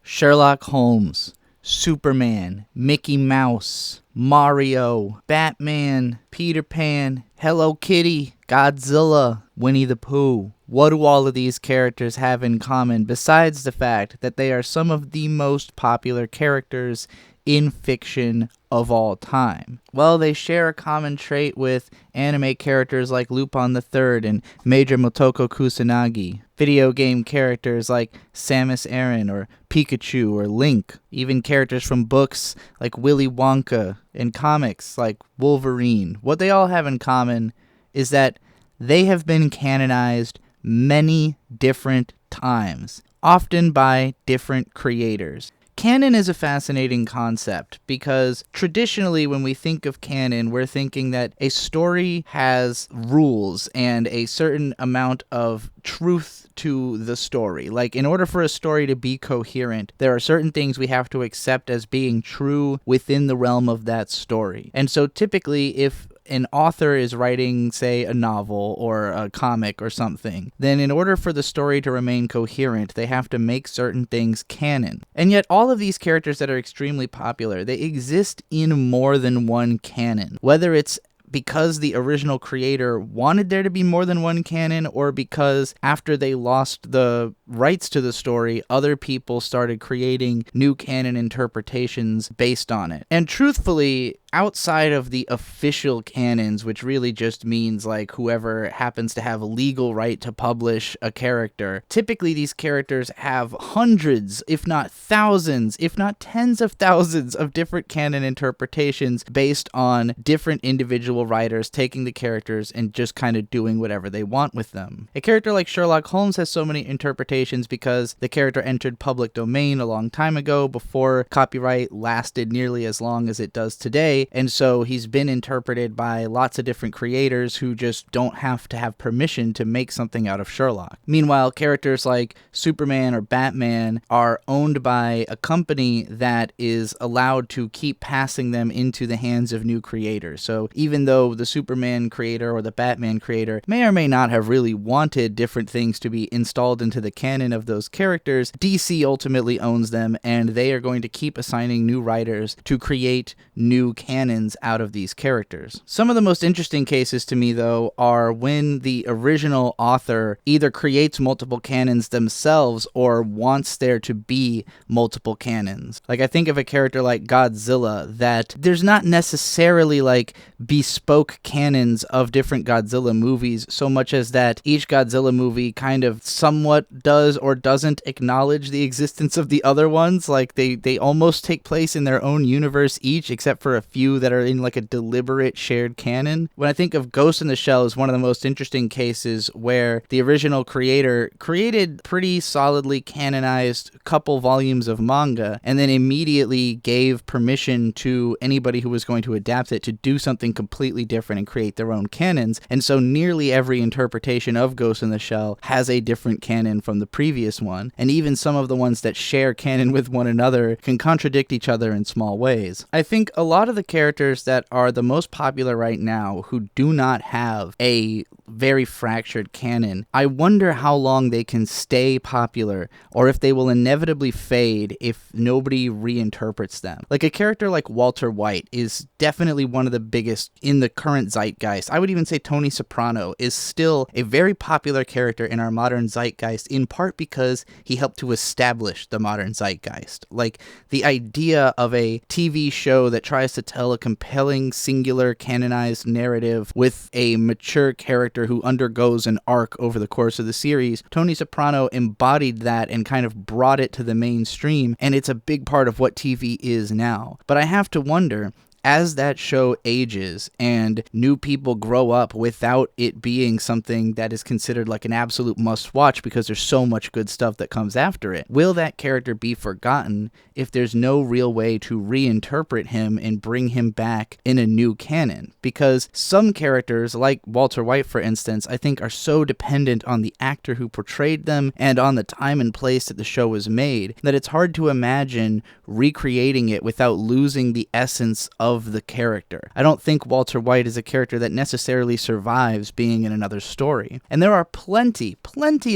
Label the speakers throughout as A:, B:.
A: Sherlock Holmes, Superman, Mickey Mouse, Mario, Batman, Peter Pan, Hello Kitty, Godzilla, Winnie the Pooh. What do all of these characters have in common besides the fact that they are some of the most popular characters in fiction of all time? Well, they share a common trait with anime characters like Lupin the Third and Major Motoko Kusanagi, video game characters like Samus Aran or Pikachu or Link, even characters from books like Willy Wonka and comics like Wolverine. What they all have in common is that they have been canonized many different times, often by different creators. Canon is a fascinating concept because traditionally when we think of canon, we're thinking that a story has rules and a certain amount of truth to the story. Like, in order for a story to be coherent, there are certain things we have to accept as being true within the realm of that story. And so typically, if an author is writing, say, a novel or a comic or something, then in order for the story to remain coherent, they have to make certain things canon. And yet all of these characters that are extremely popular, they exist in more than one canon. Whether it's because the original creator wanted there to be more than one canon, or because after they lost the rights to the story, other people started creating new canon interpretations based on it. And truthfully, outside of the official canons, which really just means like whoever happens to have a legal right to publish a character, typically these characters have hundreds, if not thousands, if not tens of thousands of different canon interpretations based on different individual writers taking the characters and just kind of doing whatever they want with them. A character like Sherlock Holmes has so many interpretations because the character entered public domain a long time ago, before copyright lasted nearly as long as it does today. And so he's been interpreted by lots of different creators who just don't have to have permission to make something out of Sherlock. Meanwhile, characters like Superman or Batman are owned by a company that is allowed to keep passing them into the hands of new creators. So even though the Superman creator or the Batman creator may or may not have really wanted different things to be installed into the canon of those characters, DC ultimately owns them, and they are going to keep assigning new writers to create new canons out of these characters. Some of the most interesting cases to me, though, are when the original author either creates multiple canons themselves or wants there to be multiple canons. Like, I think of a character like Godzilla, that there's not necessarily like bespoke canons of different Godzilla movies, so much as that each Godzilla movie kind of somewhat does or doesn't acknowledge the existence of the other ones. Like, they almost take place in their own universe each, except for a few that are in like a deliberate shared canon. When I think of Ghost in the Shell is one of the most interesting cases, where the original creator created pretty solidly canonized couple volumes of manga and then immediately gave permission to anybody who was going to adapt it to do something completely different and create their own canons. And so nearly every interpretation of Ghost in the Shell has a different canon from the previous one, and even some of the ones that share canon with one another can contradict each other in small ways. I think a lot of the characters that are the most popular right now who do not have a very fractured canon, I wonder how long they can stay popular, or if they will inevitably fade if nobody reinterprets them. Like, a character like Walter White is definitely one of the biggest in the current zeitgeist. I would even say Tony Soprano is still a very popular character in our modern zeitgeist, in part because he helped to establish the modern zeitgeist. Like, the idea of a TV show that tries to tell a compelling, singular, canonized narrative with a mature character who undergoes an arc over the course of the series, Tony Soprano embodied that and kind of brought it to the mainstream, and it's a big part of what TV is now. But I have to wonder, as that show ages and new people grow up without it being something that is considered like an absolute must-watch because there's so much good stuff that comes after it, will that character be forgotten if there's no real way to reinterpret him and bring him back in a new canon? Because some characters, like Walter White for instance, I think are so dependent on the actor who portrayed them and on the time and place that the show was made that it's hard to imagine recreating it without losing the essence of of the character. I don't think Walter White is a character that necessarily survives being in another story. And there are plenty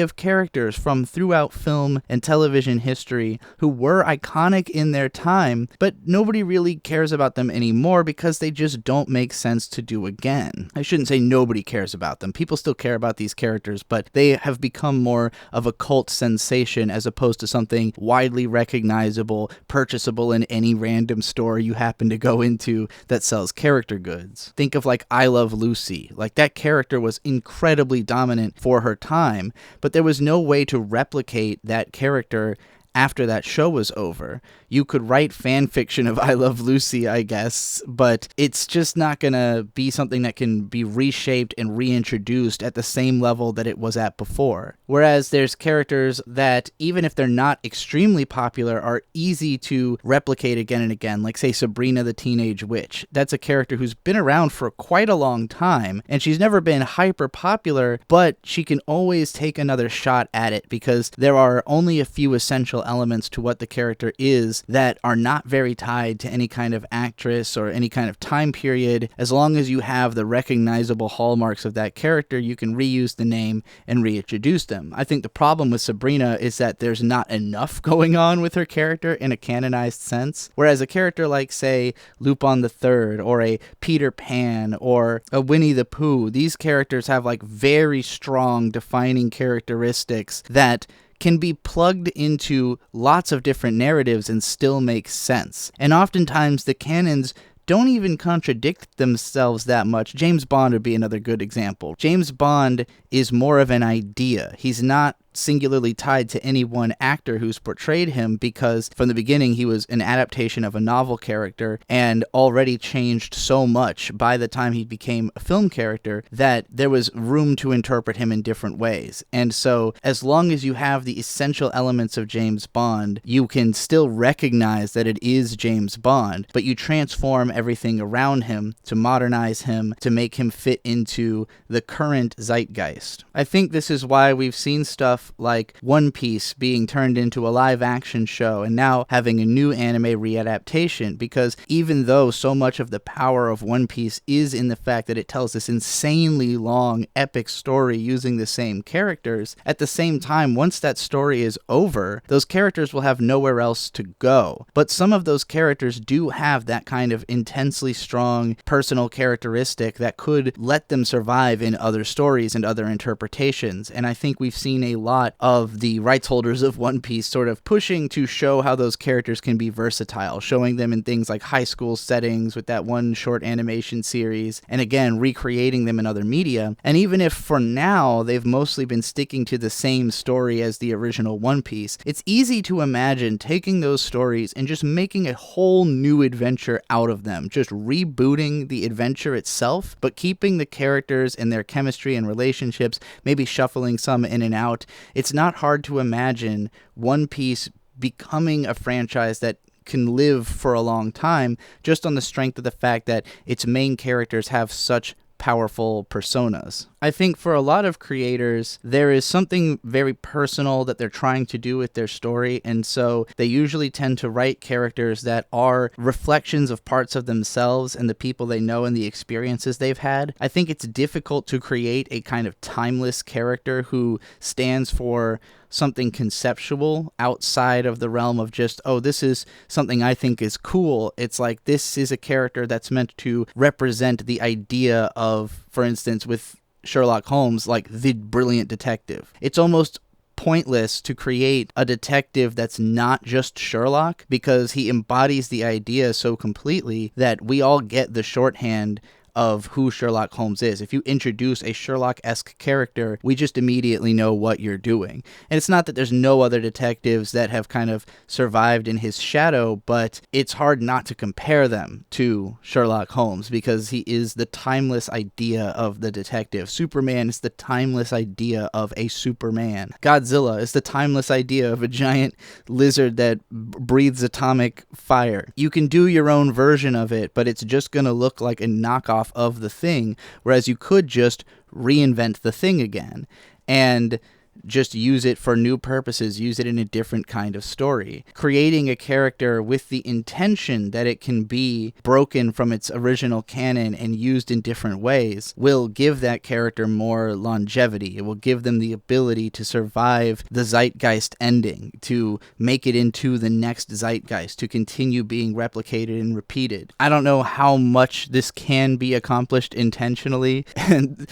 A: of characters from throughout film and television history who were iconic in their time, but nobody really cares about them anymore because they just don't make sense to do again. I shouldn't say nobody cares about them. People still care about these characters, but they have become more of a cult sensation as opposed to something widely recognizable, purchasable in any random store you happen to go into that sells character goods. Think of like I Love Lucy. Like that character was incredibly dominant for her time, but there was no way to replicate that character after that show was over. You could write fan fiction of I Love Lucy, I guess, but it's just not gonna be something that can be reshaped and reintroduced at the same level that it was at before. Whereas there's characters that, even if they're not extremely popular, are easy to replicate again and again, like say Sabrina the Teenage Witch. That's a character who's been around for quite a long time, and she's never been hyper popular, but she can always take another shot at it because there are only a few essential elements to what the character is that are not very tied to any kind of actress or any kind of time period. As long as you have the recognizable hallmarks of that character, you can reuse the name and reintroduce them. I think the problem with Sabrina is that there's not enough going on with her character in a canonized sense, whereas a character like, say, Lupin the Third or a Peter Pan or a Winnie the Pooh, these characters have like very strong defining characteristics that can be plugged into lots of different narratives and still make sense. And oftentimes the canons don't even contradict themselves that much. James Bond would be another good example. James Bond is more of an idea. He's not singularly tied to any one actor who's portrayed him because from the beginning he was an adaptation of a novel character and already changed so much by the time he became a film character that there was room to interpret him in different ways. And so as long as you have the essential elements of James Bond, you can still recognize that it is James Bond, but you transform everything around him to modernize him, to make him fit into the current zeitgeist. I think this is why we've seen stuff like One Piece being turned into a live-action show and now having a new anime readaptation, because even though so much of the power of One Piece is in the fact that it tells this insanely long, epic story using the same characters, at the same time, once that story is over, those characters will have nowhere else to go. But some of those characters do have that kind of intensely strong personal characteristic that could let them survive in other stories and other interpretations, and I think we've seen a lot of the rights holders of One Piece sort of pushing to show how those characters can be versatile, showing them in things like high school settings with that one short animation series, and again, recreating them in other media. And even if for now they've mostly been sticking to the same story as the original One Piece, it's easy to imagine taking those stories and just making a whole new adventure out of them, just rebooting the adventure itself, but keeping the characters and their chemistry and relationships, maybe shuffling some in and out. It's not hard to imagine One Piece becoming a franchise that can live for a long time just on the strength of the fact that its main characters have such powerful personas. I think for a lot of creators, there is something very personal that they're trying to do with their story, and so they usually tend to write characters that are reflections of parts of themselves and the people they know and the experiences they've had. I think it's difficult to create a kind of timeless character who stands for something conceptual outside of the realm of just, oh, this is something I think is cool. It's like, this is a character that's meant to represent the idea of, for instance, with Sherlock Holmes, like the brilliant detective. It's almost pointless to create a detective that's not just Sherlock because he embodies the idea so completely that we all get the shorthand of who Sherlock Holmes is. If you introduce a Sherlock-esque character, we just immediately know what you're doing. And it's not that there's no other detectives that have kind of survived in his shadow, but it's hard not to compare them to Sherlock Holmes because he is the timeless idea of the detective. Superman is the timeless idea of a Superman. Godzilla is the timeless idea of a giant lizard that breathes atomic fire. You can do your own version of it, but it's just going to look like a knockoff of the thing, whereas you could just reinvent the thing again. And just use it for new purposes, use it in a different kind of story. Creating a character with the intention that it can be broken from its original canon and used in different ways will give that character more longevity. It will give them the ability to survive the zeitgeist ending, to make it into the next zeitgeist, to continue being replicated and repeated. I don't know how much this can be accomplished intentionally and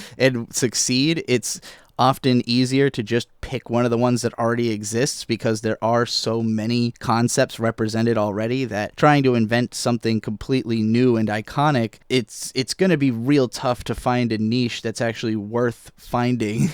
A: succeed. It's often easier to just pick one of the ones that already exists because there are so many concepts represented already that trying to invent something completely new and iconic, it's going to be real tough to find a niche that's actually worth finding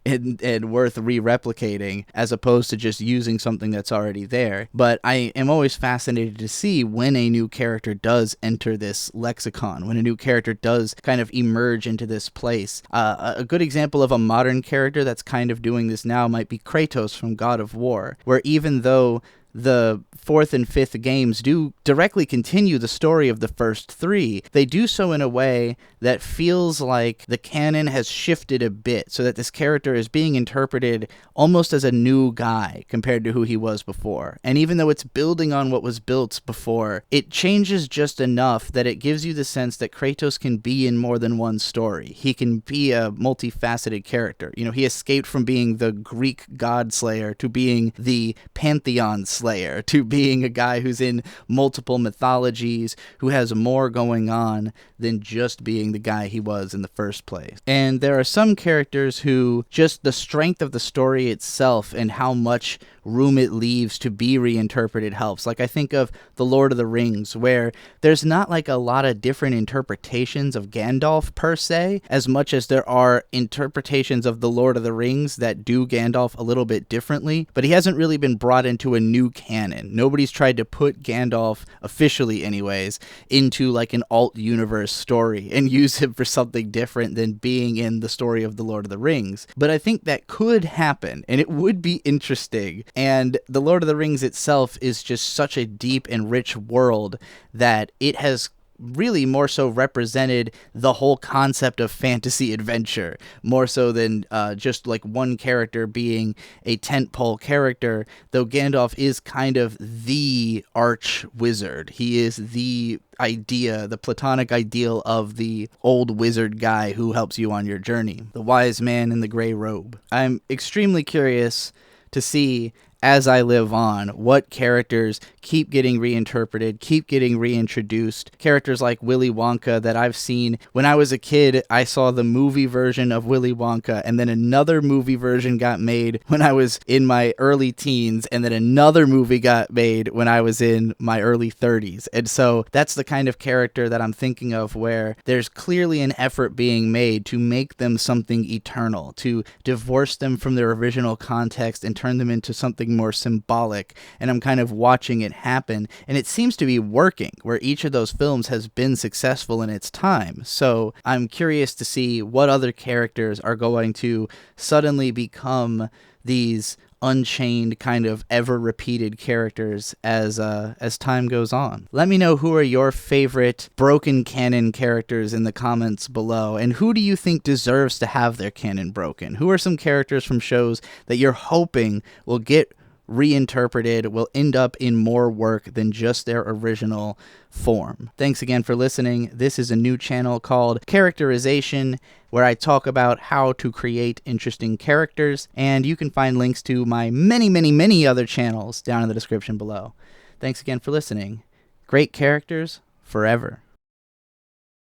A: and worth re-replicating as opposed to just using something that's already there. But I am always fascinated to see when a new character does enter this lexicon, when a new character does kind of emerge into this place. A good example of a modern character that's kind of doing this now might be Kratos from God of War, where even though the fourth and fifth games do directly continue the story of the first three, they do so in a way that feels like the canon has shifted a bit so that this character is being interpreted almost as a new guy compared to who he was before. And even though it's building on what was built before, it changes just enough that it gives you the sense that Kratos can be in more than one story. He can be a multifaceted character. You know, he escaped from being the Greek god slayer to being the pantheon slayer, to being a guy who's in multiple mythologies, who has more going on than just being the guy he was in the first place. And there are some characters who just the strength of the story itself and how much room it leaves to be reinterpreted helps. Like I think of The Lord of the Rings, where there's not like a lot of different interpretations of Gandalf per se, as much as there are interpretations of The Lord of the Rings that do Gandalf a little bit differently, but he hasn't really been brought into a new canon. Nobody's tried to put Gandalf, officially anyways, into like an alt-universe story and use him for something different than being in the story of The Lord of the Rings. But I think that could happen, and it would be interesting. And The Lord of the Rings itself is just such a deep and rich world that it has really more so represented the whole concept of fantasy adventure, more so than just like one character being a tentpole character, though Gandalf is kind of the arch wizard. He is the idea, the platonic ideal of the old wizard guy who helps you on your journey, the wise man in the gray robe. I'm extremely curious to see, as I live on, what characters keep getting reinterpreted, keep getting reintroduced. Characters like Willy Wonka that I've seen. When I was a kid, I saw the movie version of Willy Wonka, and then another movie version got made when I was in my early teens, and then another movie got made when I was in my early 30s. And so that's the kind of character that I'm thinking of, where there's clearly an effort being made to make them something eternal, to divorce them from their original context and turn them into something more symbolic. And I'm kind of watching it happen, and it seems to be working, where each of those films has been successful in its time. So I'm curious to see what other characters are going to suddenly become these unchained kind of ever repeated characters as time goes on. Let me know who are your favorite broken canon characters in the comments below, and who do you think deserves to have their canon broken? Who are some characters from shows that you're hoping will get reinterpreted, will end up in more work than just their original form? Thanks again for listening. This is a new channel called Character-ization, where I talk about how to create interesting characters, and you can find links to my many other channels down in the description below. Thanks again for listening. Great characters forever.